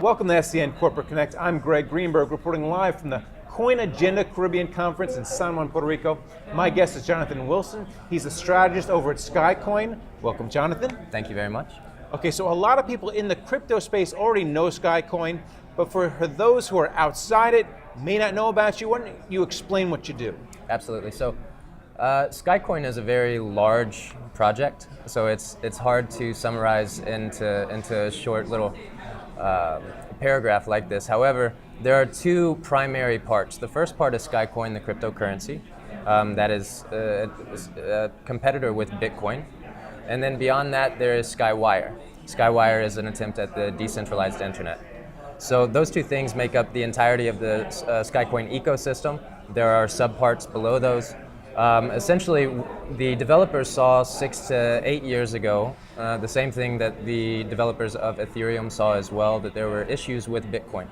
Welcome to SCN Corporate Connect. I'm Greg Greenberg, reporting live from the CoinAgenda Carribean Conference in San Juan, Puerto Rico. My guest is Jonathan Wilson. He's a strategist over at Skycoin. Welcome, Jonathan. Thank you very much. Okay, so a lot of people in the crypto space already know Skycoin, but for those who are outside it, may not know about you, why don't you explain what you do? Absolutely. So Skycoin is a very large project, so it's hard to summarize into a short little paragraph like this. However, there are two primary parts. The first part is Skycoin, the cryptocurrency, that is a competitor with Bitcoin. And then beyond that, there is Skywire. Skywire is an attempt at the decentralized internet. So those two things make up the entirety of the Skycoin ecosystem. There are subparts below those. Essentially, the developers saw 6 to 8 years ago the same thing that the developers of Ethereum saw as well, that there were issues with Bitcoin.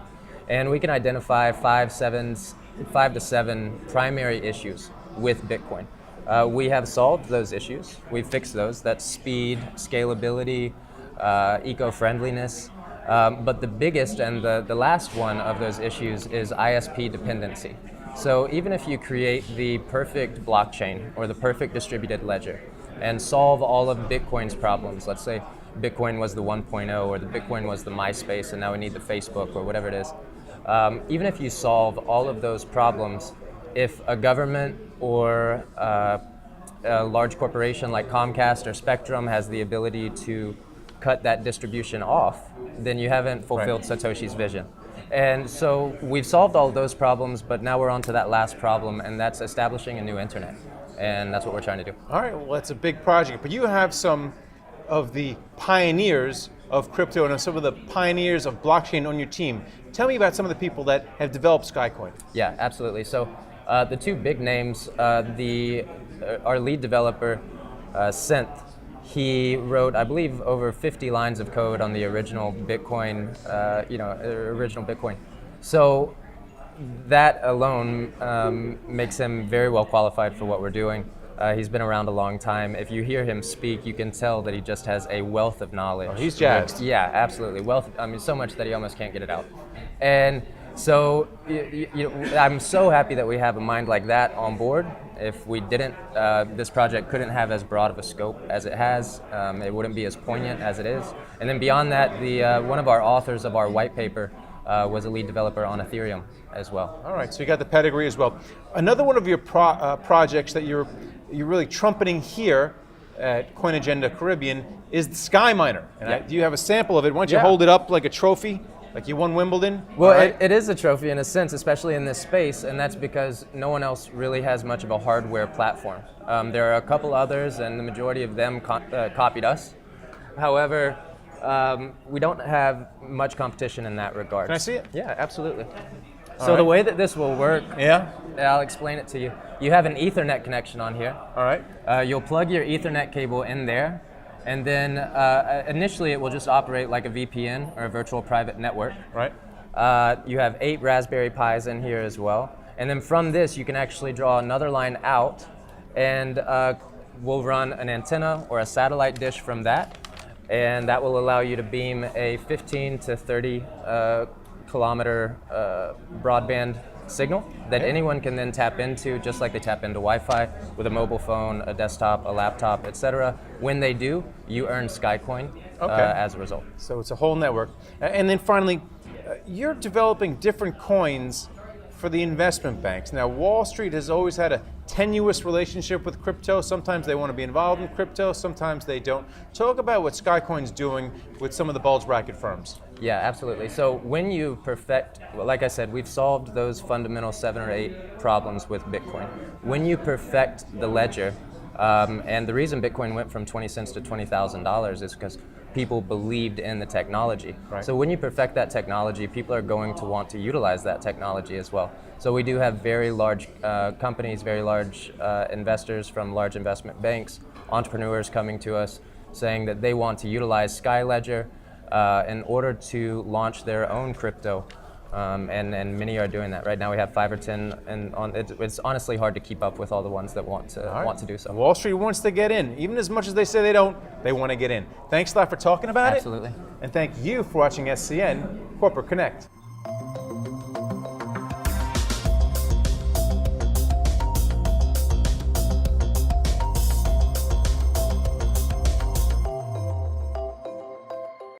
And we can identify 5 to 7 primary issues with Bitcoin. We have solved those issues. We've fixed those. That's speed, scalability, eco-friendliness. But the biggest and the last one of those issues is ISP dependency. So even if you create the perfect blockchain or the perfect distributed ledger and solve all of Bitcoin's problems, let's say Bitcoin was the 1.0 or the Bitcoin was the MySpace and now we need the Facebook or whatever it is, even if you solve all of those problems, if a government or a large corporation like Comcast or Spectrum has the ability to cut that distribution off, then you haven't fulfilled Satoshi's vision. And so we've solved all those problems, but now we're on to that last problem, and that's establishing a new internet. And that's what we're trying to do. All right, well, it's a big project, but you have some of the pioneers of crypto and some of the pioneers of blockchain on your team. Tell me about some of the people that have developed Skycoin. Yeah, absolutely. So the two big names, our lead developer, Synth, he wrote, I believe, over 50 lines of code on the original Bitcoin, original Bitcoin. So that alone makes him very well qualified for what we're doing. He's been around a long time. If you hear him speak, you can tell that he just has a wealth of knowledge. Oh, he's jazzed. Yeah, absolutely. So much that he almost can't get it out. And so I'm so happy that we have a mind like that on board. If we didn't, this project couldn't have as broad of a scope as it has. It wouldn't be as poignant as it is. And then beyond that, one of our authors of our white paper was a lead developer on Ethereum as well. All right, so you got the pedigree as well. Another one of your projects that you're really trumpeting here at CoinAgenda Caribbean is the Skyminer. And do you have a sample of it? Why don't you hold it up like a trophy? Like you won Wimbledon? Well, it is a trophy in a sense, especially in this space, and that's because no one else really has much of a hardware platform. There are a couple others, and the majority of them copied us. However, we don't have much competition in that regard. Can I see it? Yeah, absolutely. So the way that this will work, I'll explain it to you. You have an Ethernet connection on here. All right. You'll plug your Ethernet cable in there. And then initially it will just operate like a VPN or a virtual private network. Right. You have 8 Raspberry Pis in here as well. And then from this you can actually draw another line out and we'll run an antenna or a satellite dish from that. And that will allow you to beam a 15 to 30 kilometer broadband signal that anyone can then tap into, just like they tap into Wi-Fi with a mobile phone, a desktop, a laptop, etc. When they do, you earn Skycoin as a result. So it's a whole network. And then finally, you're developing different coins for the investment banks. Now, Wall Street has always had a tenuous relationship with crypto. Sometimes they want to be involved in crypto, sometimes they don't. Talk about what Skycoin's doing with some of the bulge bracket firms. Yeah, absolutely. So when you perfect, well, like I said, we've solved those fundamental 7 or 8 problems with Bitcoin. When you perfect the ledger, and the reason Bitcoin went from 20 cents to $20,000 is because people believed in the technology. Right. So when you perfect that technology, people are going to want to utilize that technology as well. So we do have very large companies, very large investors from large investment banks, entrepreneurs coming to us saying that they want to utilize SkyLedger in order to launch their own crypto. And many are doing that. Right now we have 5 or 10, and it's honestly hard to keep up with all the ones that want to do so. Wall Street wants to get in. Even as much as they say they don't, they want to get in. Thanks a lot for talking about it. Absolutely. And thank you for watching SCN Corporate Connect.